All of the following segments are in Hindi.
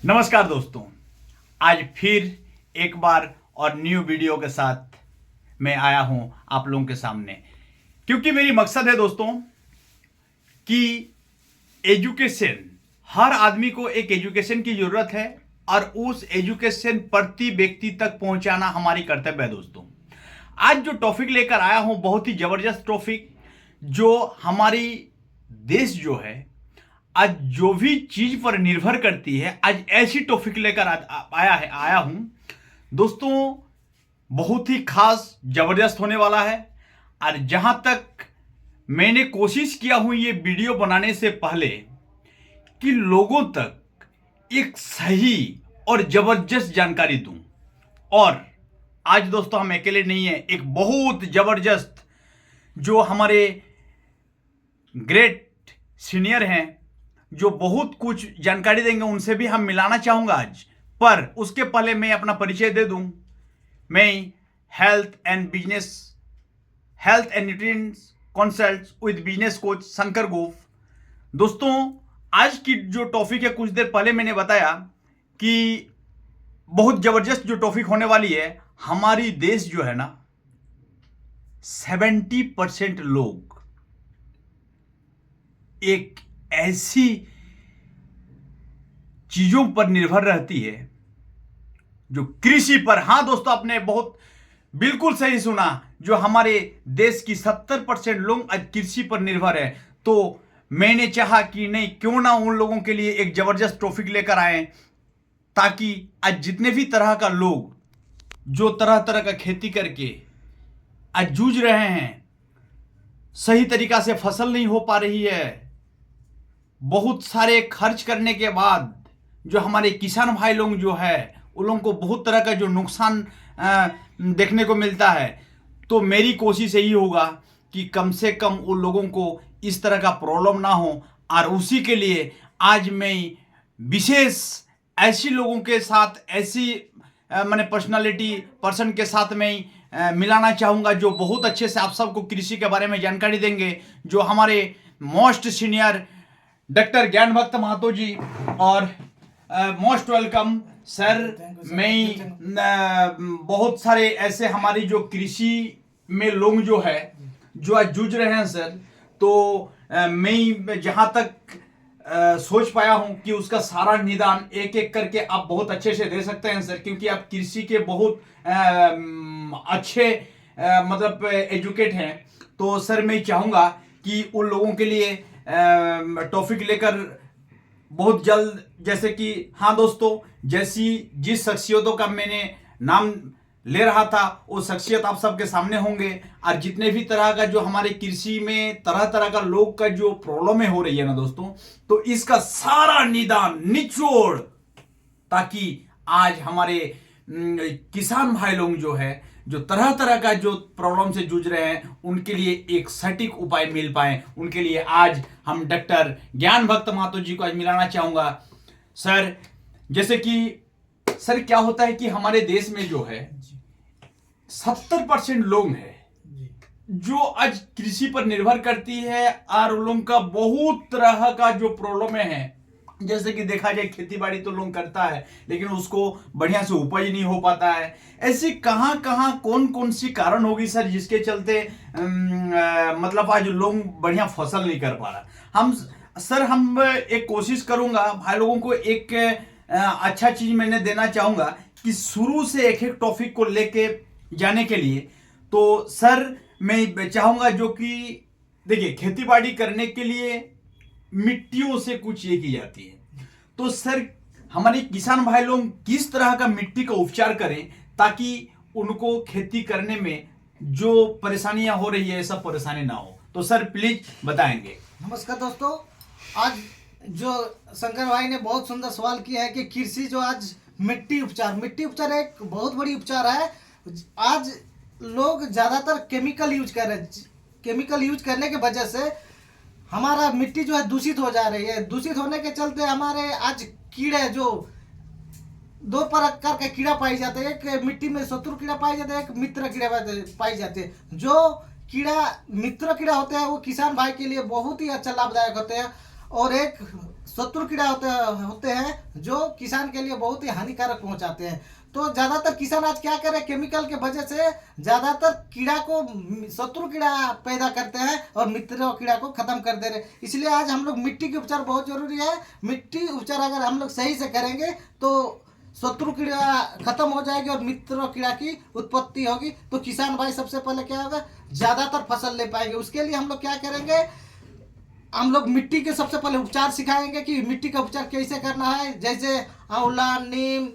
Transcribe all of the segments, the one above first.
नमस्कार दोस्तों, आज फिर एक बार और न्यू वीडियो के साथ मैं आया हूं आप लोगों के सामने, क्योंकि मेरी मकसद है दोस्तों कि एजुकेशन, हर आदमी को एक एजुकेशन की जरूरत है और उस एजुकेशन प्रति व्यक्ति तक पहुंचाना हमारी कर्तव्य है दोस्तों। आज जो टॉपिक लेकर आया हूं बहुत ही जबरदस्त टॉपिक, जो हमारी देश जो है आज जो भी चीज पर निर्भर करती है, आज ऐसी टॉपिक लेकर आया हूं दोस्तों। बहुत ही खास जबरदस्त होने वाला है। और जहां तक मैंने कोशिश किया हूं ये वीडियो बनाने से पहले कि लोगों तक एक सही और जबरदस्त जानकारी दूं, और आज दोस्तों हम अकेले नहीं हैं, एक बहुत जबरदस्त जो हमारे ग्रेट सीनियर हैं जो बहुत कुछ जानकारी देंगे, उनसे भी हम मिलाना चाहूंगा आज। पर उसके पहले मैं अपना परिचय दे दूं। मैं health and nutrition consult with business coach Shankar गोफ। दोस्तों, आज की जो टॉपिक है, कुछ देर पहले मैंने बताया कि बहुत जबरदस्त जो टॉपिक होने वाली है। हमारी देश जो है ना, 70% लोग एक ऐसी चीजों पर निर्भर रहती है जो कृषि पर। हां दोस्तों, आपने बहुत बिल्कुल सही सुना, जो हमारे देश की 70% लोग आज कृषि पर निर्भर है। तो मैंने चाहा कि नहीं, क्यों ना उन लोगों के लिए एक जबरदस्त टॉपिक लेकर आए, ताकि आज जितने भी तरह का लोग जो तरह तरह का खेती करके आज जूझ रहे हैं, सही तरीका से फसल नहीं हो पा रही है, बहुत सारे खर्च करने के बाद जो हमारे किसान भाई लोग जो है उन लोगों को बहुत तरह का जो नुकसान देखने को मिलता है। तो मेरी कोशिश यही होगा कि कम से कम उन लोगों को इस तरह का प्रॉब्लम ना हो, और उसी के लिए आज मैं विशेष ऐसी लोगों के साथ, ऐसी मैंने पर्सन के साथ मैं मिलाना चाहूँगा जो बहुत अच्छे से आप सबको कृषि के बारे में जानकारी देंगे, जो हमारे मोस्ट सीनियर डॉक्टर ज्ञान भक्त महतो जी। और मोस्ट वेलकम सर। मैं बहुत सारे ऐसे हमारी जो कृषि में लोग जो है जो आज जूझ रहे हैं सर, तो मैं जहां तक सोच पाया हूं कि उसका सारा निदान एक एक करके आप बहुत अच्छे से दे सकते हैं सर, क्योंकि आप कृषि के बहुत अच्छे मतलब एजुकेट हैं। तो सर मैं चाहूंगा कि उन लोगों के लिए टॉपिक लेकर बहुत जल्द, जैसे कि हाँ दोस्तों, जैसी जिस शख्सियतों का मैंने नाम ले रहा था वो शख्सियत आप सबके सामने होंगे। और जितने भी तरह का जो हमारे कृषि में तरह तरह का लोग का जो प्रॉब्लम हो रही है ना दोस्तों, तो इसका सारा निदान निचोड़, ताकि आज हमारे किसान भाई लोग जो है जो तरह तरह का जो प्रॉब्लम से जूझ रहे हैं, उनके लिए एक सटीक उपाय मिल पाए। उनके लिए आज हम डॉक्टर ज्ञान भक्त महतो जी को आज मिलाना चाहूंगा सर। जैसे कि सर क्या होता है कि हमारे देश में जो है 70% लोग हैं जो आज कृषि पर निर्भर करती है, और उन लोगों का बहुत तरह का जो प्रॉब्लम है। जैसे कि देखा जाए, खेती बाड़ी तो लोग करता है लेकिन उसको बढ़िया से उपज नहीं हो पाता है। ऐसी कहां कहां कौन कौन सी कारण होगी सर जिसके चलते मतलब आज लोग बढ़िया फसल नहीं कर पा रहा। हम एक कोशिश करूंगा भाई लोगों को, एक अच्छा चीज मैंने देना चाहूंगा कि शुरू से एक एक टॉपिक को लेके जाने के लिए। तो सर मैं चाहूंगा, जो कि देखिए खेती बाड़ी करने के लिए मिट्टियों से कुछ ये की जाती है, तो सर हमारे किसान भाई लोग किस तरह का मिट्टी का उपचार करें ताकि उनको खेती करने में जो परेशानियां हो रही है सब परेशानी ना हो। तो सर प्लीज बताएंगे। नमस्कार दोस्तों, आज जो शंकर भाई ने बहुत सुंदर सवाल किया है कि कृषि जो आज मिट्टी उपचार एक बहुत बड़ी उपचार है। आज लोग ज्यादातर केमिकल यूज कर रहे हैं। केमिकल यूज करने की वजह से हमारा मिट्टी जो है दूषित हो जा रही है। दूषित होने के चलते हमारे आज कीड़े, जो दो प्रकार के कीड़ा पाई जाते हैं, एक मिट्टी में शत्रु कीड़ा पाई जाते हैं, एक मित्र कीड़ा पाई जाते हैं। जो कीड़ा मित्र कीड़ा होते हैं वो किसान भाई के लिए बहुत ही अच्छा लाभदायक होते हैं, और एक शत्रु कीड़ा होते हैं जो लोग किसान के लिए बहुत ही हानिकारक पहुंचाते हैं। तो ज्यादातर किसान आज क्या कर रहे हैं, केमिकल के वजह से ज्यादातर कीड़ा को शत्रु कीड़ा पैदा करते हैं और मित्र कीड़ा को खत्म कर दे रहे हैं। इसलिए आज हम लोग मिट्टी के उपचार बहुत जरूरी है। मिट्टी उपचार अगर हम लोग सही से करेंगे तो शत्रु कीड़ा खत्म हो जाएगी और मित्र कीड़ा की उत्पत्ति होगी। तो किसान भाई सबसे पहले क्या होगा, ज्यादातर फसल ले पाएंगे। उसके लिए हम लोग क्या करेंगे, हम लोग मिट्टी के सबसे पहले उपचार सिखाएंगे कि मिट्टी का उपचार कैसे करना है। जैसे आंवला, नीम,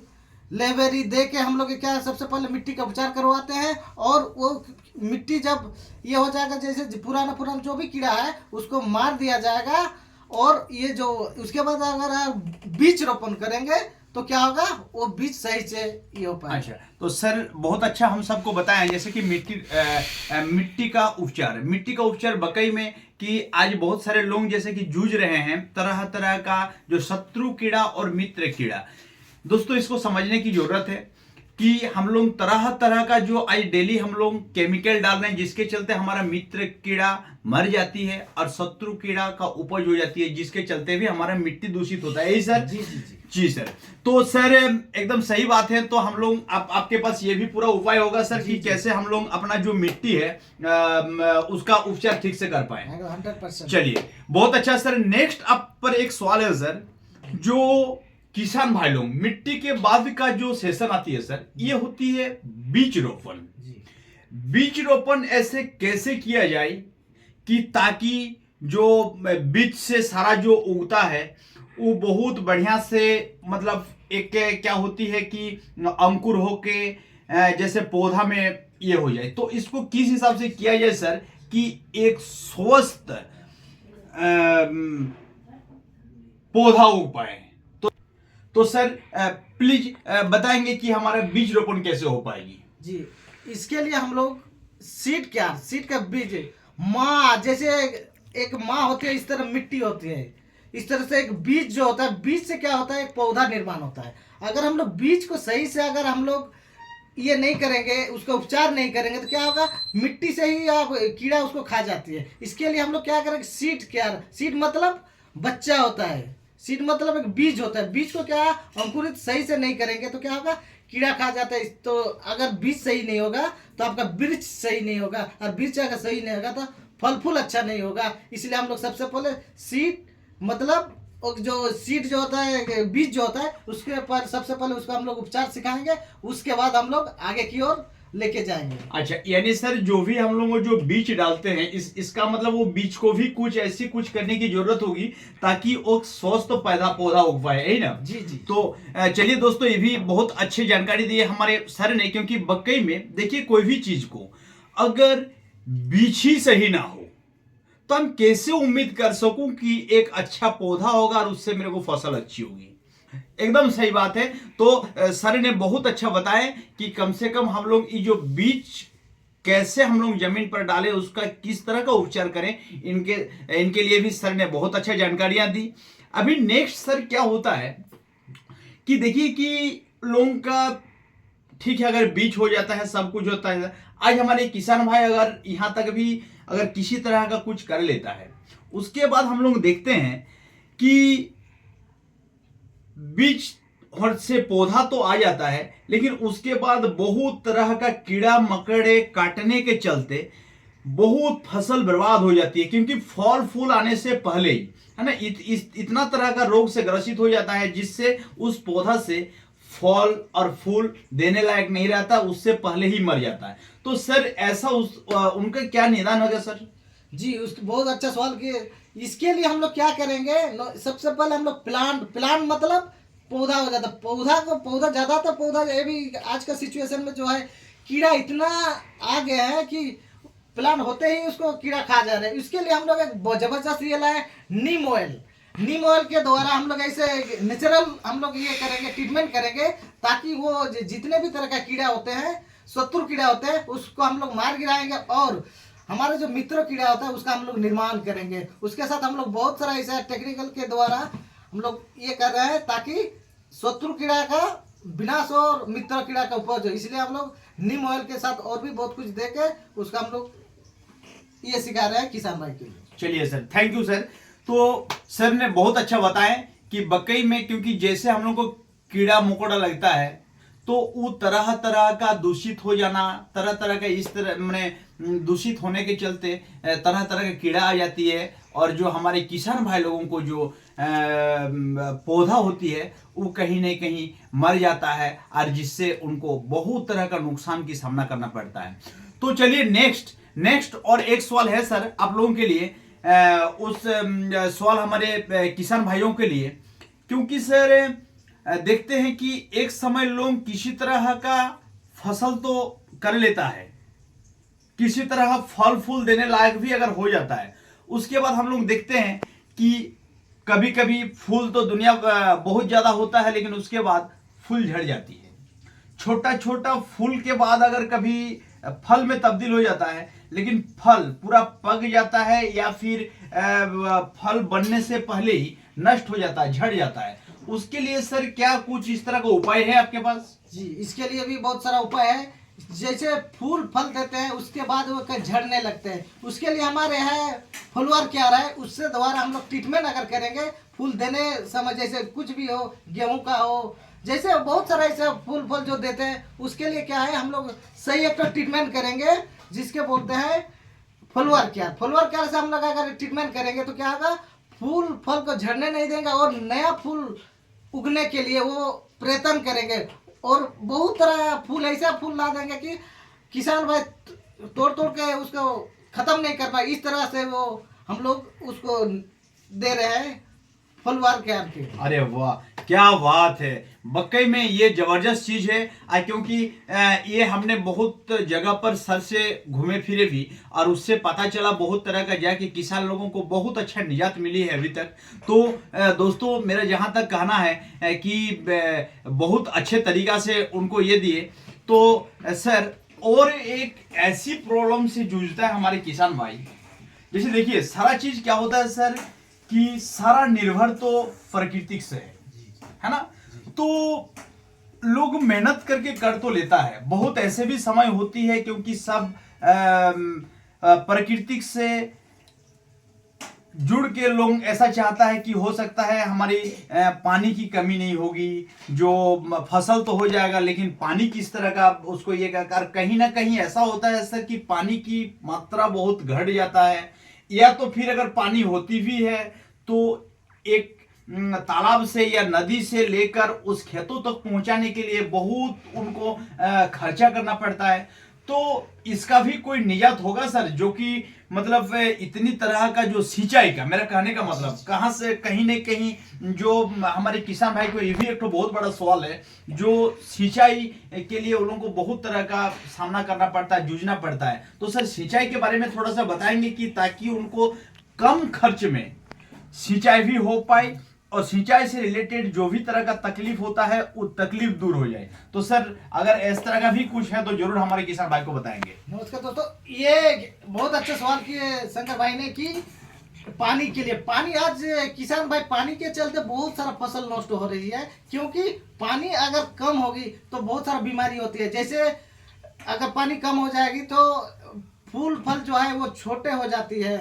लेबेरी दे के हम लोग क्या सबसे पहले मिट्टी का उपचार करवाते हैं। और वो मिट्टी जब ये हो जाएगा, जैसे पुराना जो भी कीड़ा है उसको मार दिया जाएगा। और ये जो उसके बाद अगर बीज रोपण करेंगे तो क्या होगा, वो बीज सही से ये हो पाएगा। अच्छा, तो सर बहुत अच्छा हम सबको बताया जैसे कि मिट्टी का उपचार बकई में कि आज बहुत सारे लोग जैसे कि जूझ रहे हैं तरह तरह का जो शत्रु कीड़ा और मित्र कीड़ा। दोस्तों इसको समझने की जरूरत है कि हम लोग तरह तरह का जो आज डेली हम लोग केमिकल डाल रहे हैं, जिसके चलते हमारा मित्र कीड़ा मर जाती है और शत्रु कीड़ा का उपज हो जाती है, जिसके चलते भी हमारा मिट्टी दूषित होता है। यही सर? जी जी जी जी सर। तो सर एकदम सही बात है। तो हम लोग आपके पास ये भी पूरा उपाय होगा सर कि कैसे हम लोग अपना जो मिट्टी है उसका उपचार ठीक से कर पाए। 100%। चलिए बहुत अच्छा सर। नेक्स्ट आप पर एक सवाल है सर, जो किसान भाई लोग मिट्टी के बाद का जो सेशन आती है सर, ये होती है बीज रोपण। बीज रोपण ऐसे कैसे किया जाए कि ताकि जो बीज से सारा जो उगता है वो बहुत बढ़िया से, मतलब एक क्या होती है कि अंकुर होके जैसे पौधा में ये हो जाए। तो इसको किस हिसाब से किया जाए सर कि एक स्वस्थ पौधा उग पाए? तो सर प्लीज बताएंगे कि हमारा बीज रोपण कैसे हो पाएगी? जी, इसके लिए हम लोग सीड का बीज, माँ जैसे एक माँ होती है, इस तरह मिट्टी होती है, इस तरह से एक बीज जो होता है, बीज से क्या होता है, एक पौधा निर्माण होता है। अगर हम लोग बीज को सही से अगर हम लोग ये नहीं करेंगे, उसका उपचार नहीं करेंगे तो क्या होगा, मिट्टी से ही कीड़ा उसको खा जाती है। इसके लिए हम लोग क्या करेंगे, सीड मतलब बच्चा होता है, सीड मतलब एक बीज होता है। बीज को क्या अंकुरित सही से नहीं करेंगे तो क्या होगा, कीड़ा खा जाता है। तो अगर बीज सही नहीं होगा तो आपका वृक्ष सही नहीं होगा, और वृक्ष अगर सही नहीं होगा तो फल फूल अच्छा नहीं होगा। इसलिए हम लोग सबसे पहले सीड मतलब जो सीड जो होता है, बीज जो होता है, उसके पर सबसे पहले उसका हम लोग उपचार सिखाएंगे। उसके बाद हम लोग आगे की ओर लेके जाएंगे। अच्छा, यानी सर जो भी हम लोग जो बीज डालते हैं इसका मतलब वो बीज को भी कुछ करने की जरूरत होगी ताकि वो स्वस्थ पौधा उग पाए, है ना? जी जी। तो चलिए दोस्तों, ये भी बहुत अच्छी जानकारी दी है हमारे सर ने, क्योंकि बकई में देखिए कोई भी चीज को अगर बीज ही सही ना हो तो हम कैसे उम्मीद कर सकूं कि एक अच्छा पौधा होगा और उससे मेरे को फसल अच्छी होगी। एकदम सही बात है। तो सर ने बहुत अच्छा बताया कि कम से कम हम लोग ये जो बीज कैसे हम लोग जमीन पर डालें, उसका किस तरह का उपचार करें, इनके लिए भी सर ने बहुत अच्छा जानकारियां दी। अभी नेक्स्ट सर क्या होता है कि देखिए कि लोगों का ठीक है, अगर बीज हो जाता है, सब कुछ होता है। आज हमारे किसान भाई अगर यहां तक भी अगर किसी तरह का कुछ कर लेता है, उसके बाद हम लोग देखते हैं कि बीज और से पौधा तो आ जाता है, लेकिन उसके बाद बहुत तरह का कीड़ा मकड़े काटने के चलते बहुत फसल बर्बाद हो जाती है, क्योंकि फल फूल आने से पहले ही, है ना, इतना तरह का रोग से ग्रसित हो जाता है जिससे उस पौधा से फल और फूल देने लायक नहीं रहता, उससे पहले ही मर जाता है। तो सर ऐसा उनका क्या निदान होगा सर? जी, उस बहुत अच्छा सवाल किए। इसके लिए हम लोग क्या करेंगे, सबसे पहले हम लोग प्लांट मतलब पौधा हो जाता है। पौधा ज्यादातर पौधा, ये भी आज का सिचुएशन में जो है कीड़ा इतना आ गया है कि प्लांट होते ही उसको कीड़ा खा जा रहे हैं। इसके लिए हम लोग एक जबरदस्त ये लाए नीम ऑयल के द्वारा हम लोग ऐसे नेचुरल हम लोग ये करेंगे, ट्रीटमेंट करेंगे, ताकि वो जितने भी तरह का कीड़ा होते हैं, शत्रु कीड़ा होते हैं, उसको हम लोग मार गिराएंगे और हमारे जो मित्र कीड़ा होता है उसका हम लोग निर्माण करेंगे। उसके साथ हम लोग बहुत सारा ऐसा टेक्निकल के द्वारा हम लोग ये कर रहे हैं ताकि शत्रु कीड़ा का विनाश हो और मित्र कीड़ा का उपज हो। इसलिए हम लोग नीम ऑयल के साथ और भी बहुत कुछ देके उसका हम लोग ये सिखा रहे हैं किसान भाई के लिए। चलिए सर, थैंक यू सर। तो सर ने बहुत अच्छा बताया कि बकई में, क्योंकि जैसे हम लोग को कीड़ा मकोड़ा लगता है तो वो तरह तरह का दूषित हो जाना, तरह तरह का इस तरह मैंने दूषित होने के चलते तरह तरह का कीड़ा आ जाती है, और जो हमारे किसान भाई लोगों को जो पौधा होती है वो कहीं न कहीं मर जाता है, और जिससे उनको बहुत तरह का नुकसान की सामना करना पड़ता है। तो चलिए नेक्स्ट और एक सवाल है सर आप लोगों के लिए, उस सवाल हमारे किसान भाइयों के लिए, क्योंकि सर देखते हैं कि एक समय लोग किसी तरह का फसल तो कर लेता है, किसी तरह फल फूल देने लायक भी अगर हो जाता है, उसके बाद हम लोग देखते हैं कि कभी कभी फूल तो दुनिया बहुत ज्यादा होता है, लेकिन उसके बाद फूल झड़ जाती है। छोटा छोटा फूल के बाद अगर कभी फल में तब्दील हो जाता है, लेकिन फल पूरा पक जाता है या फिर फल बनने से पहले ही नष्ट हो जाता है, झड़ जाता है, उसके लिए सर क्या कुछ इस तरह का उपाय है आपके पास? जी, इसके लिए भी बहुत सारा उपाय है। जैसे फूल फल देते हैं उसके बाद वो झड़ने लगते हैं, उसके लिए हमारे यहाँ फुलवार क्या रहा है, उससे दोबारा हम लोग ट्रीटमेंट अगर करेंगे फूल देने समय, जैसे कुछ भी हो, गेहूं का हो, जैसे बहुत सारा ऐसे फूल फल जो देते हैं, उसके लिए क्या है हम लोग सही एक ट्रीटमेंट करेंगे जिसके बोलते हैं फुलवार क्या से हम लोग अगर ट्रीटमेंट करेंगे तो क्या होगा, फूल फल को झड़ने नहीं देंगे और नया फूल उगने के लिए वो प्रयत्न करेंगे, और बहुत तरह फूल ऐसा फूल ला देंगे कि किसान भाई तोड़ तोड़ के उसको खत्म नहीं कर पाए। इस तरह से वो हम लोग उसको दे रहे हैं फुलवार के। अरे वाह, क्या बात है, मकई में ये जबरदस्त चीज है, क्योंकि ये हमने बहुत जगह पर सर से घूमे फिरे भी, और उससे पता चला बहुत तरह का जाके किसान लोगों को बहुत अच्छा निजात मिली है अभी तक। तो दोस्तों मेरा जहां तक कहना है कि बहुत अच्छे तरीका से उनको ये दिए। तो सर और एक ऐसी प्रॉब्लम से जूझता है हमारे किसान भाई, जैसे देखिए सारा चीज क्या होता है सर कि सारा निर्भर तो प्रकृति से है ना, तो लोग मेहनत करके कर तो लेता है, बहुत ऐसे भी समय होती है क्योंकि सब प्रकृति से जुड़ के लोग ऐसा चाहता है कि हो सकता है हमारी पानी की कमी नहीं होगी, जो फसल तो हो जाएगा, लेकिन पानी किस तरह का उसको ये कर, कहीं ना कहीं ऐसा होता है सर कि पानी की मात्रा बहुत घट जाता है, या तो फिर अगर पानी होती भी है तो एक तालाब से या नदी से लेकर उस खेतों तक पहुंचाने के लिए बहुत उनको खर्चा करना पड़ता है। तो इसका भी कोई निजात होगा सर, जो कि मतलब इतनी तरह का जो सिंचाई का, मेरा कहने का मतलब कहां से कहीं न कहीं जो हमारे किसान भाई को ये भी एक तो बहुत बड़ा सवाल है, जो सिंचाई के लिए उन लोगों को बहुत तरह का सामना करना पड़ता है, जूझना पड़ता है। तो सर सिंचाई के बारे में थोड़ा सा बताएंगे कि ताकि उनको कम खर्च में सिंचाई भी हो पाए और सिंचाई से रिलेटेड जो भी तरह का तकलीफ होता है वो तकलीफ दूर हो जाए। तो सर अगर इस तरह का भी कुछ है तो जरूर हमारे किसान भाई को बताएंगे। नमस्कार दोस्तों, ये बहुत अच्छा सवाल किए शंकर भाई ने कि पानी के लिए, पानी आज किसान भाई पानी के चलते बहुत सारा फसल नष्ट हो रही है, क्योंकि पानी अगर कम होगी तो बहुत सारा बीमारी होती है। जैसे अगर पानी कम हो जाएगी तो फूल फल जो है वो छोटे हो जाती है,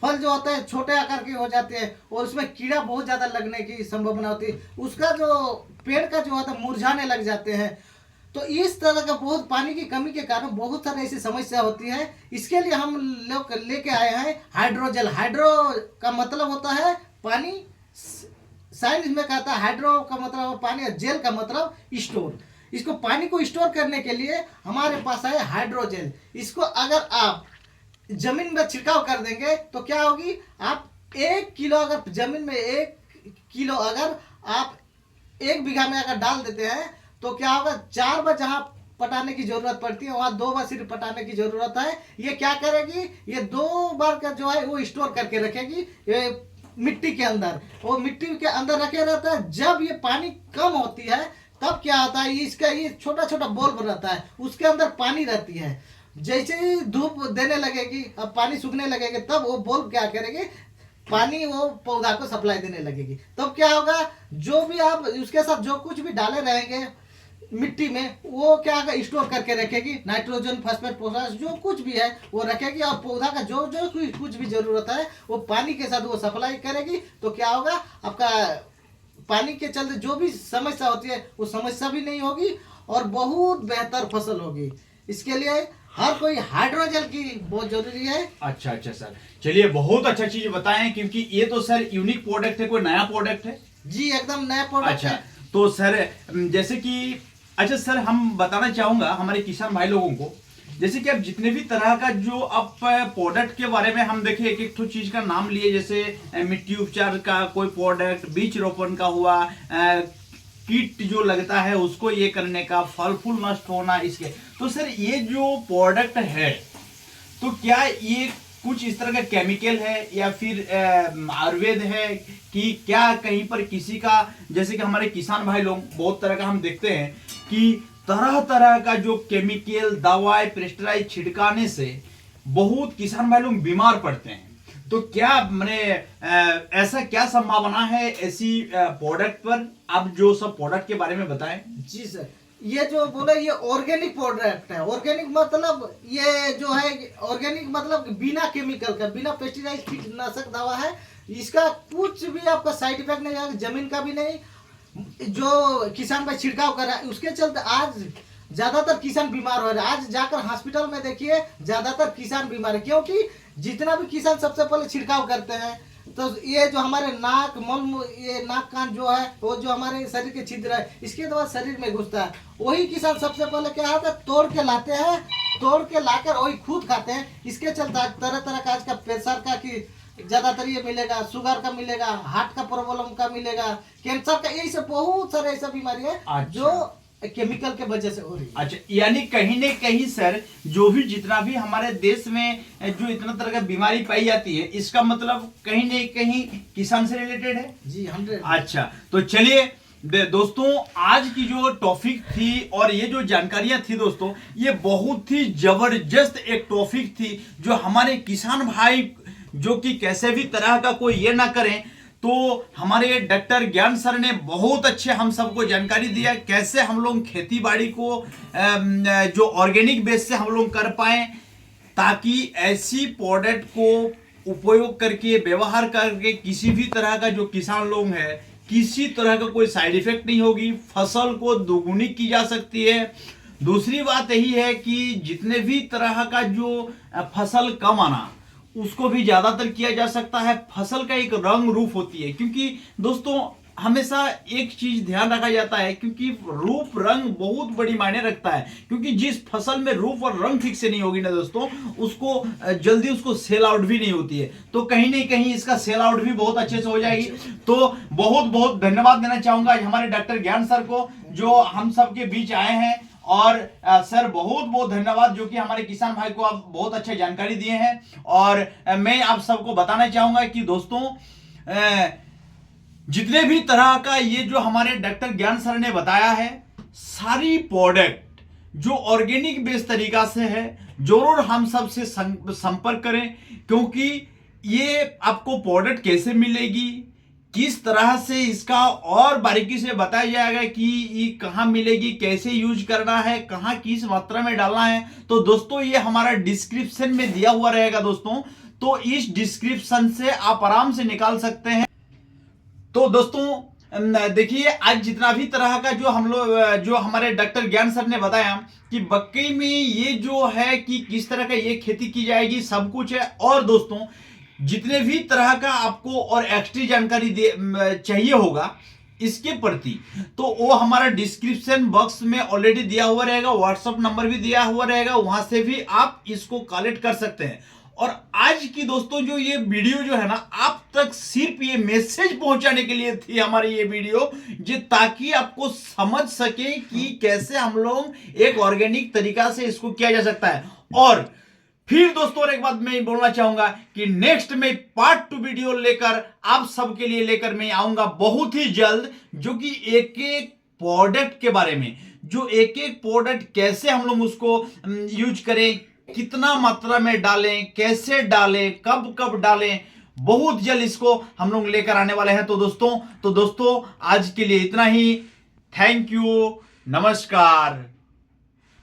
फल जो होते हैं छोटे आकार के हो जाते हैं, और उसमें कीड़ा बहुत ज्यादा लगने की संभावना होती है, उसका जो पेड़ का जो होता है मुरझाने लग जाते हैं। तो इस तरह का बहुत पानी की कमी के कारण बहुत सारी ऐसी समस्या होती है। इसके लिए हम लोग लेके आए हैं हाइड्रोजेल। हाइड्रो का मतलब होता है पानी, साइंस में कहता है हाइड्रो का मतलब पानी, जेल का मतलब स्टोर। इसको पानी को स्टोर करने के लिए हमारे पास है हाइड्रोजेल। इसको अगर आप जमीन में छिड़काव कर देंगे तो क्या होगी, आप 1 किलो अगर जमीन में 1 किलो अगर आप 1 बीघा में अगर डाल देते हैं तो क्या होगा, 4 बार जहां पटाने की जरूरत पड़ती है वहां 2 बार सिर्फ पटाने की जरूरत है। ये क्या करेगी, ये 2 बार का जो है वो स्टोर करके रखेगी ये मिट्टी के अंदर, वो मिट्टी के अंदर रखे रहता है। जब ये पानी कम होती है तब क्या होता है, इसका ये छोटा छोटा बल्ब रहता है, उसके अंदर पानी रहती है। जैसे ही धूप देने लगेगी, अब पानी सूखने लगेगी, तब वो बल्ब क्या करेगी, पानी वो पौधा को सप्लाई देने लगेगी। तब क्या होगा, जो भी आप उसके साथ जो कुछ भी डाले रहेंगे मिट्टी में वो क्या होगा, स्टोर करके रखेगी। नाइट्रोजन, फास्फेट, पोटाश जो कुछ भी है वो रखेगी, और पौधा का जो जो कुछ भी जरूरत है वो पानी के साथ वो सप्लाई करेगी। तो क्या होगा, आपका पानी के चलते जो भी समस्या होती है वो समस्या भी नहीं होगी और बहुत बेहतर फसल होगी। इसके लिए हर कोई हाइड्रोजेल की बहुत जरूरी है। अच्छा अच्छा सर, चलिए बहुत अच्छा चीज बताएं, क्योंकि ये तो सर यूनिक प्रोडक्ट है, कोई नया प्रोडक्ट है। जी एकदम नया प्रोडक्ट अच्छा, है। तो सर जैसे कि अच्छा सर, हम बताना चाहूंगा हमारे किसान भाई लोगों को, जैसे कि अब जितने भी तरह का जो अब प्रोडक्ट के बारे में हम देखें, एक एक तो चीज का नाम लिए, जैसे मिट्टी उपचार का कोई प्रोडक्ट, बीज रोपण का हुआ, कीट जो लगता है उसको ये करने का, फल फूल नष्ट होना इसके, तो सर ये जो प्रोडक्ट है तो क्या ये कुछ इस तरह का केमिकल है या फिर आयुर्वेद है कि क्या कहीं पर किसी का, जैसे कि हमारे किसान भाई लोग बहुत तरह का हम देखते हैं कि तरह तरह का जो केमिकल दवाई पेस्टिसाइड छिड़काने से बहुत किसान भाई लोग बीमार पड़ते हैं, तो क्या मैंने ऐसा क्या संभावना है ऐसी प्रोडक्ट पर? आप जो सब प्रोडक्ट के बारे में बताएं। जी सर, ये जो बोले ये ऑर्गेनिक प्रोडक्ट है। ऑर्गेनिक मतलब ये जो है ऑर्गेनिक मतलब बिना केमिकल का, बिना पेस्टिसाइड कीटनाशक दवा है। इसका कुछ भी आपका साइड इफेक्ट नहीं आएगा, जमीन का भी नहीं। जो किसान भाई छिड़काव कर रहा है उसके चलते आज ज्यादातर किसान बीमार हो रहे हैं। आज जाकर हॉस्पिटल में देखिए ज्यादातर किसान बीमार है, क्योंकि जितना भी किसान सबसे पहले छिड़काव करते हैं तो ये जो हमारे नाक ये नाक कान जो है वो जो हमारे शरीर के छिद्र है इसके द्वारा शरीर में घुसता है। वही किसान सबसे पहले क्या होता है, तोड़ के लाते हैं, तोड़ के लाकर वही खुद खाते हैं। इसके चलते आज तरह तरह का आज का प्रेशर का कि ज्यादातर ये मिलेगा, शुगर का मिलेगा, हार्ट का प्रॉब्लम का मिलेगा, कैंसर का, यही सब बहुत सारे ऐसा बीमारी है अच्छा। जो केमिकल के वजह से हो रही है। अच्छा, यानी कहीं न कहीं सर जो भी जितना भी हमारे देश में जो इतना तरह का बीमारी पाई जाती है, इसका मतलब कहीं न कहीं किसान से रिलेटेड है। जी 100। अच्छा, तो चलिए दोस्तों, आज की जो टॉपिक थी और ये जो जानकारियां थी दोस्तों, ये बहुत ही जबरदस्त एक टॉपिक थी जो हमारे किसान भाई जो कि कैसे भी तरह का कोई ये ना करें, तो हमारे डॉक्टर ज्ञान सर ने बहुत अच्छे हम सबको जानकारी दिया कैसे हम लोग खेती बाड़ी को जो ऑर्गेनिक बेस से हम लोग कर पाए, ताकि ऐसी प्रोडक्ट को उपयोग करके व्यवहार करके किसी भी तरह का जो किसान लोग हैं किसी तरह का कोई साइड इफेक्ट नहीं होगी, फसल को दोगुनी की जा सकती है। दूसरी बात यही है कि जितने भी तरह का जो फसल कम आना उसको भी ज्यादातर किया जा सकता है। फसल का एक रंग रूप होती है, क्योंकि दोस्तों हमेशा एक चीज ध्यान रखा जाता है, क्योंकि रूप रंग बहुत बड़ी मायने रखता है, क्योंकि जिस फसल में रूप और रंग ठीक से नहीं होगी ना दोस्तों, उसको जल्दी उसको सेल आउट भी नहीं होती है, तो कहीं ना कहीं इसका सेल आउट भी बहुत अच्छे से हो जाएगी। तो बहुत बहुत धन्यवाद देना चाहूंगा हमारे डॉक्टर ज्ञान सर को जो हम सबके बीच आए हैं, और सर बहुत बहुत धन्यवाद जो कि हमारे किसान भाई को आप बहुत अच्छी जानकारी दिए हैं। और मैं आप सबको बताना चाहूंगा कि दोस्तों जितने भी तरह का ये जो हमारे डॉक्टर ज्ञान सर ने बताया है, सारी प्रोडक्ट जो ऑर्गेनिक बेस्ड तरीका से है, जरूर हम सब से संपर्क करें, क्योंकि ये आपको प्रोडक्ट कैसे मिलेगी, किस तरह से इसका और बारीकी से बताया जाएगा कि ये कहाँ मिलेगी, कैसे यूज करना है, कहाँ किस मात्रा में डालना है, तो दोस्तों ये हमारा डिस्क्रिप्शन में दिया हुआ रहेगा दोस्तों, तो इस डिस्क्रिप्शन से आप आराम से निकाल सकते हैं। तो दोस्तों देखिए, आज जितना भी तरह का जो हम लोग जो हमारे डॉक्टर ज्ञान सर ने बताया कि बक्कई में ये जो है कि किस तरह का ये खेती की जाएगी, सब कुछ है। और दोस्तों जितने भी तरह का आपको और एक्स्ट्रा जानकारी चाहिए होगा इसके प्रति, तो वो हमारा डिस्क्रिप्शन बॉक्स में ऑलरेडी दिया हुआ रहेगा, व्हाट्सएप नंबर भी दिया हुआ रहेगा, वहां से भी आप इसको कलेक्ट कर सकते हैं। और आज की दोस्तों जो ये वीडियो जो है ना, आप तक सिर्फ ये मैसेज पहुंचाने के लिए थी हमारी ये वीडियो, जो ताकि आपको समझ सके कि कैसे हम लोग एक ऑर्गेनिक तरीका से इसको किया जा सकता है। और फिर दोस्तों एक बात मैं बोलना चाहूंगा कि नेक्स्ट में पार्ट 2 वीडियो लेकर आप सबके लिए लेकर मैं आऊंगा बहुत ही जल्द, जो कि एक एक प्रोडक्ट के बारे में, जो एक एक प्रोडक्ट कैसे हम लोग उसको यूज करें, कितना मात्रा में डालें, कैसे डालें, कब कब डालें, बहुत जल्द इसको हम लोग लेकर आने वाले हैं। तो दोस्तों आज के लिए इतना ही। थैंक यू, नमस्कार।